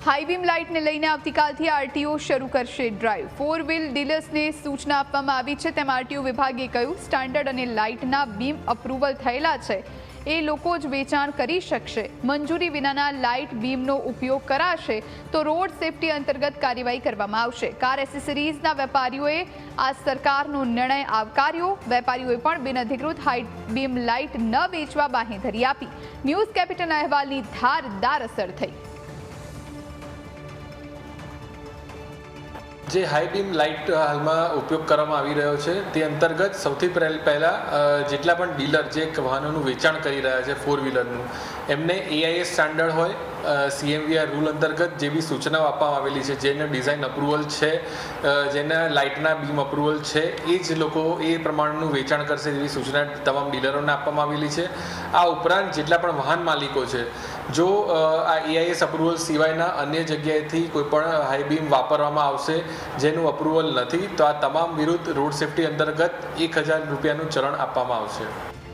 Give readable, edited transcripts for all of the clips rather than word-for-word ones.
High beam લાઇટને લઈને આવતીકાલથી RTO શરૂ કરશે ડ્રાઈવ. 4 વ્હીલ ડીલર્સને સૂચના આપવામાં આવી છે. તેમ આરટીઓ વિભાગે કહ્યું, સ્ટાન્ડર્ડ અને લાઇટના બીમ અપ્રુવલ થયેલા છે એ લોકો જ વેચાણ કરી શકશે. મંજૂરી વિનાના લાઇટ બીમનો ઉપયોગ કરાશે તો રોડ સેફટી અંતર્ગત કાર્યવાહી કરવામાં આવશે. કાર એસેસરીઝના વેપારીઓએ આ સરકારનો નિર્ણય આવકાર્યો. વેપારીઓએ પણ બિનઅધિકૃત હાઈ બીમ લાઇટ ન વેચવા બાંહેધરી આપી. ન્યૂઝ કેપિટલના અહેવાલની ધારદાર અસર થઈ. જે હાઈ બીમ લાઇટ હાલમાં ઉપયોગ કરવામાં આવી રહ્યો છે તે અંતર્ગત સૌથી પહેલાં જેટલા પણ ડીલર જે વાહનોનું વેચાણ કરી રહ્યા છે 4 વ્હીલરનું એમને AIS સ્ટાન્ડર્ડ હોય CMVR રૂલ અંતર્ગત જે બી સૂચનાઓ આપવામાં આવેલી છે, જેને ડિઝાઇન અપ્રુવલ છે, જેના લાઇટના બીમ અપ્રુવલ છે, એ જ લોકો એ પ્રમાણનું વેચાણ કરશે તેવી સૂચના તમામ ડીલરોને આપવામાં આવેલી છે. આ ઉપરાંત જેટલા પણ વાહન માલિકો છે, જો આ AIS અપ્રુવલ સિવાયના અન્ય જગ્યાએથી કોઈપણ હાઈ બીમ વાપરવામાં આવશે જેનું અપ્રુવલ નથી તો આ તમામ વિરુદ્ધ રોડ સેફટી અંતર્ગત 1000 રૂપિયાનું ચલણ આપવામાં આવશે.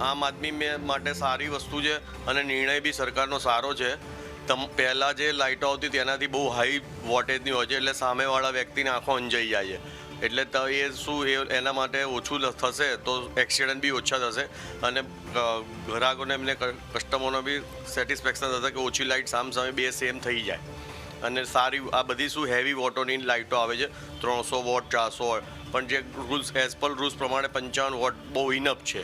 આમ આદમી માટે સારી વસ્તુ છે અને નિર્ણય બી સરકારનો સારો છે. પહેલાં જે લાઇટો આવતી તેનાથી બહુ હાઈ વોટેજની હોય છે, એટલે સામેવાળા વ્યક્તિને આંખો અંજાઈ જાય છે. એટલે તો એ શું એના માટે ઓછું થશે તો એક્સિડન્ટ બી ઓછા થશે અને ગ્રાહકોને એમને કસ્ટમરનો બી સેટિસ્ફેક્શન થશે કે ઓછી લાઇટ સામે બે સેમ થઈ જાય. અને સારી આ બધી શું હેવી વોટોની લાઇટો આવે છે 300 વોટ 400 વોટ, પણ જે રૂલ્સ એઝ પર રૂલ્સ પ્રમાણે 55 વોટ બહુ ઇનફ છે.